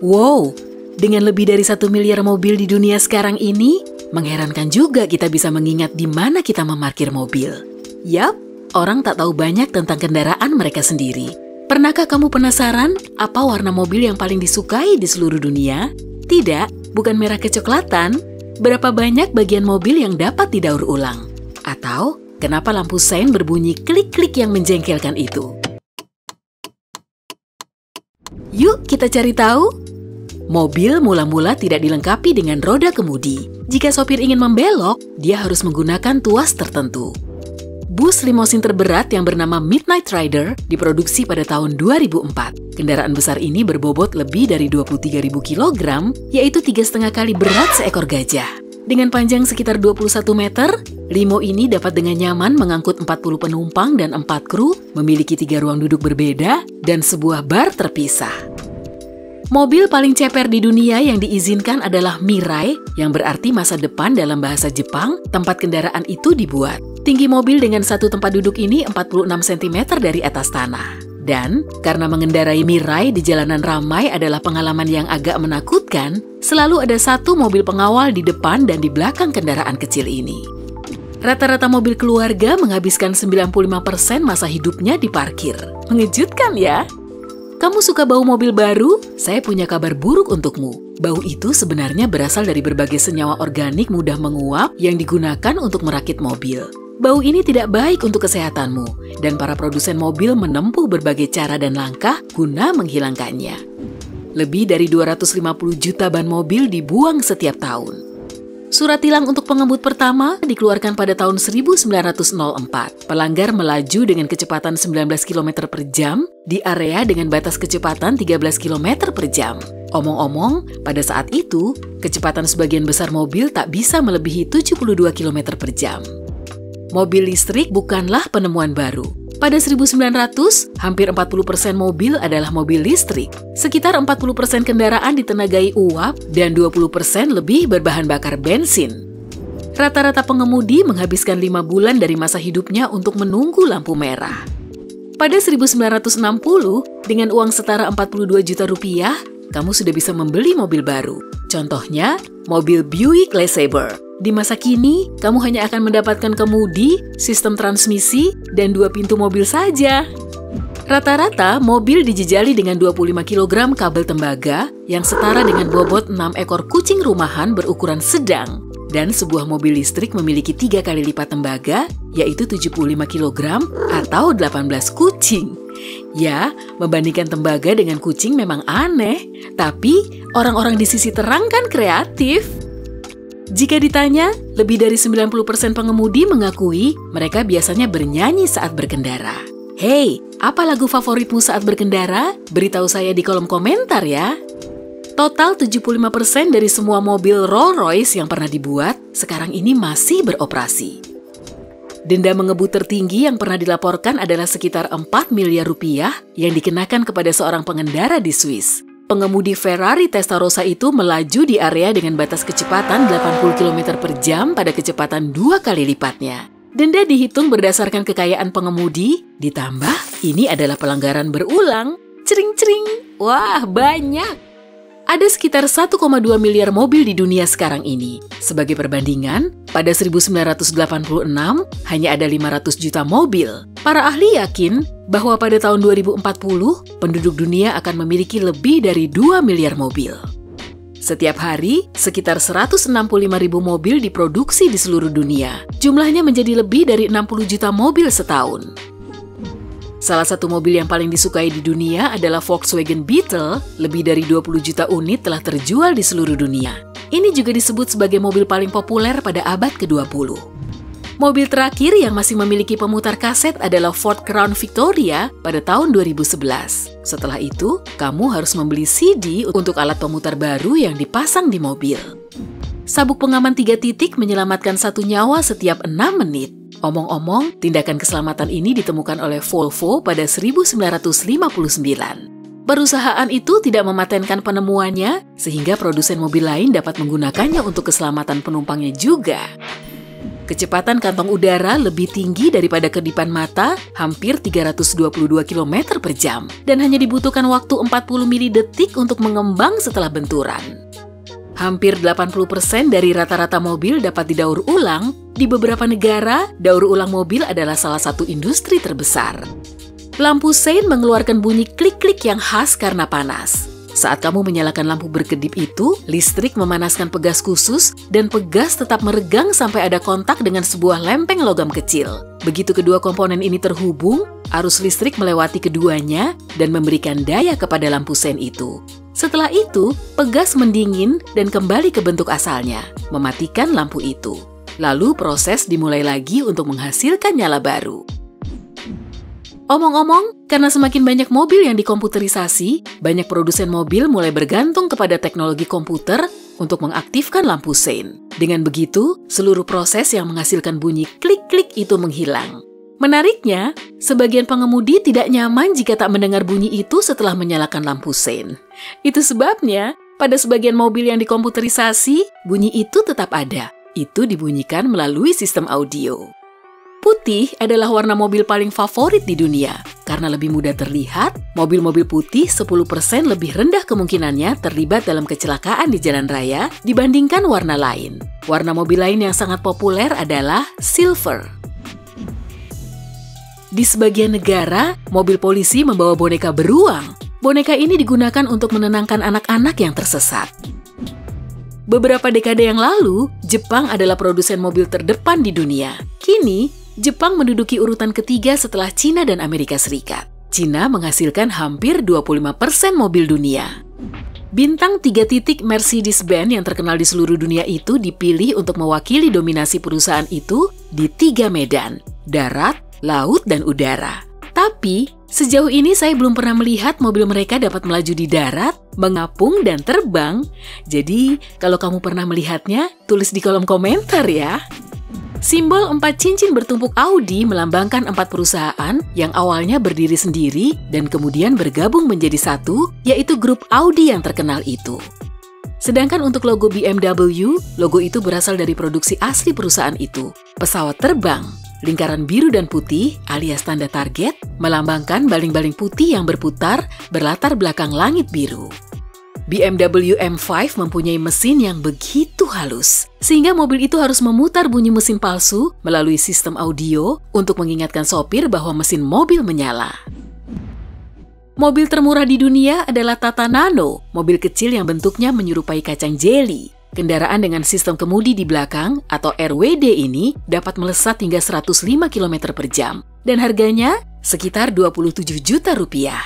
Wow, dengan lebih dari 1 miliar mobil di dunia sekarang ini, mengherankan juga kita bisa mengingat di mana kita memarkir mobil. Yap, orang tak tahu banyak tentang kendaraan mereka sendiri. Pernahkah kamu penasaran apa warna mobil yang paling disukai di seluruh dunia? Tidak, bukan merah kecoklatan. Berapa banyak bagian mobil yang dapat didaur ulang? Atau kenapa lampu sein berbunyi klik-klik yang menjengkelkan itu? Yuk kita cari tahu. Mobil mula-mula tidak dilengkapi dengan roda kemudi. Jika sopir ingin membelok, dia harus menggunakan tuas tertentu. Bus limosin terberat yang bernama Midnight Rider diproduksi pada tahun 2004. Kendaraan besar ini berbobot lebih dari 23.000 kg, yaitu 3,5 kali berat seekor gajah. Dengan panjang sekitar 21 meter, limo ini dapat dengan nyaman mengangkut 40 penumpang dan 4 kru, memiliki 3 ruang duduk berbeda, dan sebuah bar terpisah. Mobil paling ceper di dunia yang diizinkan adalah Mirai, yang berarti masa depan dalam bahasa Jepang, tempat kendaraan itu dibuat. Tinggi mobil dengan satu tempat duduk ini 46 cm dari atas tanah. Dan, karena mengendarai Mirai di jalanan ramai adalah pengalaman yang agak menakutkan, selalu ada satu mobil pengawal di depan dan di belakang kendaraan kecil ini. Rata-rata mobil keluarga menghabiskan 95% masa hidupnya di parkir. Mengejutkan ya? Kamu suka bau mobil baru? Saya punya kabar buruk untukmu. Bau itu sebenarnya berasal dari berbagai senyawa organik mudah menguap yang digunakan untuk merakit mobil. Bau ini tidak baik untuk kesehatanmu, dan para produsen mobil menempuh berbagai cara dan langkah guna menghilangkannya. Lebih dari 250 juta ban mobil dibuang setiap tahun. Surat tilang untuk pengemudi pertama dikeluarkan pada tahun 1904. Pelanggar melaju dengan kecepatan 19 km per jam di area dengan batas kecepatan 13 km per jam. Omong-omong, pada saat itu, kecepatan sebagian besar mobil tak bisa melebihi 72 km per jam. Mobil listrik bukanlah penemuan baru. Pada 1900, hampir 40% mobil adalah mobil listrik. Sekitar 40% kendaraan ditenagai uap dan 20% lebih berbahan bakar bensin. Rata-rata pengemudi menghabiskan 5 bulan dari masa hidupnya untuk menunggu lampu merah. Pada 1960, dengan uang setara 42 juta rupiah, kamu sudah bisa membeli mobil baru. Contohnya, mobil Buick LeSabre. Di masa kini, kamu hanya akan mendapatkan kemudi, sistem transmisi, dan 2 pintu mobil saja. Rata-rata, mobil dijejali dengan 25 kg kabel tembaga yang setara dengan bobot 6 ekor kucing rumahan berukuran sedang. Dan sebuah mobil listrik memiliki 3 kali lipat tembaga, yaitu 75 kg atau 18 kucing. Ya, membandingkan tembaga dengan kucing memang aneh, tapi orang-orang di sisi terang kan kreatif. Jika ditanya, lebih dari 90% pengemudi mengakui mereka biasanya bernyanyi saat berkendara. Hey, apa lagu favoritmu saat berkendara? Beritahu saya di kolom komentar ya. Total 75% dari semua mobil Rolls-Royce yang pernah dibuat, sekarang ini masih beroperasi. Denda mengebut tertinggi yang pernah dilaporkan adalah sekitar 4 miliar rupiah yang dikenakan kepada seorang pengendara di Swiss. Pengemudi Ferrari Testarossa itu melaju di area dengan batas kecepatan 80 km per jam pada kecepatan 2 kali lipatnya. Denda dihitung berdasarkan kekayaan pengemudi, ditambah ini adalah pelanggaran berulang. Cering-cering, wah banyak! Ada sekitar 1,2 miliar mobil di dunia sekarang ini. Sebagai perbandingan, pada 1986 hanya ada 500 juta mobil. Para ahli yakin bahwa pada tahun 2040, penduduk dunia akan memiliki lebih dari 2 miliar mobil. Setiap hari, sekitar 165.000 mobil diproduksi di seluruh dunia. Jumlahnya menjadi lebih dari 60 juta mobil setahun. Salah satu mobil yang paling disukai di dunia adalah Volkswagen Beetle. Lebih dari 20 juta unit telah terjual di seluruh dunia. Ini juga disebut sebagai mobil paling populer pada abad ke-20. Mobil terakhir yang masih memiliki pemutar kaset adalah Ford Crown Victoria pada tahun 2011. Setelah itu, kamu harus membeli CD untuk alat pemutar baru yang dipasang di mobil. Sabuk pengaman 3 titik menyelamatkan 1 nyawa setiap 6 menit. Omong-omong, tindakan keselamatan ini ditemukan oleh Volvo pada 1959. Perusahaan itu tidak mematenkan penemuannya, sehingga produsen mobil lain dapat menggunakannya untuk keselamatan penumpangnya juga. Kecepatan kantong udara lebih tinggi daripada kedipan mata, hampir 322 km per jam, dan hanya dibutuhkan waktu 40 milidetik untuk mengembang setelah benturan. Hampir 80% dari rata-rata mobil dapat didaur ulang. Di beberapa negara, daur ulang mobil adalah salah satu industri terbesar. Lampu sein mengeluarkan bunyi klik-klik yang khas karena panas. Saat kamu menyalakan lampu berkedip itu, listrik memanaskan pegas khusus dan pegas tetap meregang sampai ada kontak dengan sebuah lempeng logam kecil. Begitu kedua komponen ini terhubung, arus listrik melewati keduanya dan memberikan daya kepada lampu sein itu. Setelah itu, pegas mendingin dan kembali ke bentuk asalnya, mematikan lampu itu. Lalu proses dimulai lagi untuk menghasilkan nyala baru. Omong-omong, karena semakin banyak mobil yang dikomputerisasi, banyak produsen mobil mulai bergantung kepada teknologi komputer untuk mengaktifkan lampu sein. Dengan begitu, seluruh proses yang menghasilkan bunyi klik-klik itu menghilang. Menariknya, sebagian pengemudi tidak nyaman jika tak mendengar bunyi itu setelah menyalakan lampu sein. Itu sebabnya, pada sebagian mobil yang dikomputerisasi, bunyi itu tetap ada. Itu dibunyikan melalui sistem audio. Putih adalah warna mobil paling favorit di dunia. Karena lebih mudah terlihat, mobil-mobil putih 10% lebih rendah kemungkinannya terlibat dalam kecelakaan di jalan raya dibandingkan warna lain. Warna mobil lain yang sangat populer adalah silver. Di sebagian negara, mobil polisi membawa boneka beruang. Boneka ini digunakan untuk menenangkan anak-anak yang tersesat. Beberapa dekade yang lalu, Jepang adalah produsen mobil terdepan di dunia. Kini, Jepang menduduki urutan ketiga setelah Cina dan Amerika Serikat. Cina menghasilkan hampir 25% mobil dunia. Bintang 3 titik Mercedes-Benz yang terkenal di seluruh dunia itu dipilih untuk mewakili dominasi perusahaan itu di 3 medan, darat, laut, dan udara. Tapi, sejauh ini saya belum pernah melihat mobil mereka dapat melaju di darat, mengapung, dan terbang. Jadi, kalau kamu pernah melihatnya, tulis di kolom komentar ya. Simbol 4 cincin bertumpuk Audi melambangkan 4 perusahaan yang awalnya berdiri sendiri dan kemudian bergabung menjadi satu, yaitu grup Audi yang terkenal itu. Sedangkan untuk logo BMW, logo itu berasal dari produksi asli perusahaan itu. Pesawat terbang, lingkaran biru dan putih alias tanda target, melambangkan baling-baling putih yang berputar berlatar belakang langit biru. BMW M5 mempunyai mesin yang begitu halus, sehingga mobil itu harus memutar bunyi mesin palsu melalui sistem audio untuk mengingatkan sopir bahwa mesin mobil menyala. Mobil termurah di dunia adalah Tata Nano, mobil kecil yang bentuknya menyerupai kacang jeli. Kendaraan dengan sistem kemudi di belakang atau RWD ini dapat melesat hingga 105 km per jam, dan harganya sekitar 27 juta rupiah.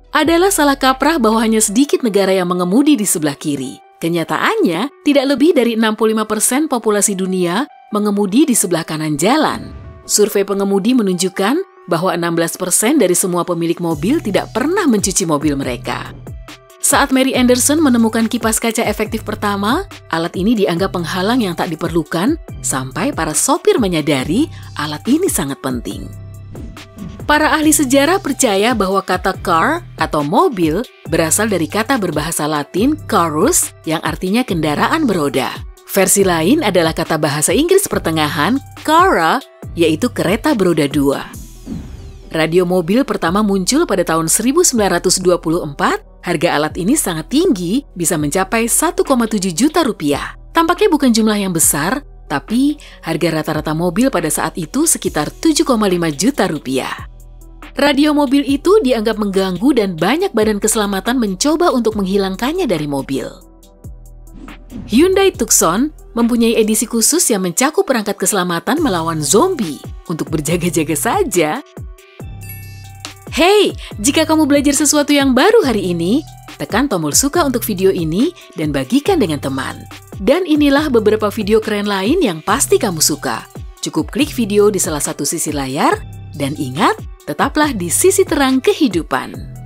Adalah salah kaprah bahwa hanya sedikit negara yang mengemudi di sebelah kiri. Kenyataannya, tidak lebih dari 65% populasi dunia mengemudi di sebelah kanan jalan. Survei pengemudi menunjukkan bahwa 16% dari semua pemilik mobil tidak pernah mencuci mobil mereka. Saat Mary Anderson menemukan kipas kaca efektif pertama, alat ini dianggap penghalang yang tak diperlukan sampai para sopir menyadari alat ini sangat penting. Para ahli sejarah percaya bahwa kata car atau mobil berasal dari kata berbahasa Latin carus yang artinya kendaraan beroda. Versi lain adalah kata bahasa Inggris pertengahan cara, yaitu kereta beroda 2. Radio mobil pertama muncul pada tahun 1924. Harga alat ini sangat tinggi, bisa mencapai 1,7 juta rupiah. Tampaknya bukan jumlah yang besar, tapi harga rata-rata mobil pada saat itu sekitar 7,5 juta rupiah. Radio mobil itu dianggap mengganggu dan banyak badan keselamatan mencoba untuk menghilangkannya dari mobil. Hyundai Tucson mempunyai edisi khusus yang mencakup perangkat keselamatan melawan zombie untuk berjaga-jaga saja. Hey, jika kamu belajar sesuatu yang baru hari ini, tekan tombol suka untuk video ini dan bagikan dengan teman. Dan inilah beberapa video keren lain yang pasti kamu suka. Cukup klik video di salah satu sisi layar, dan ingat, tetaplah di sisi terang kehidupan.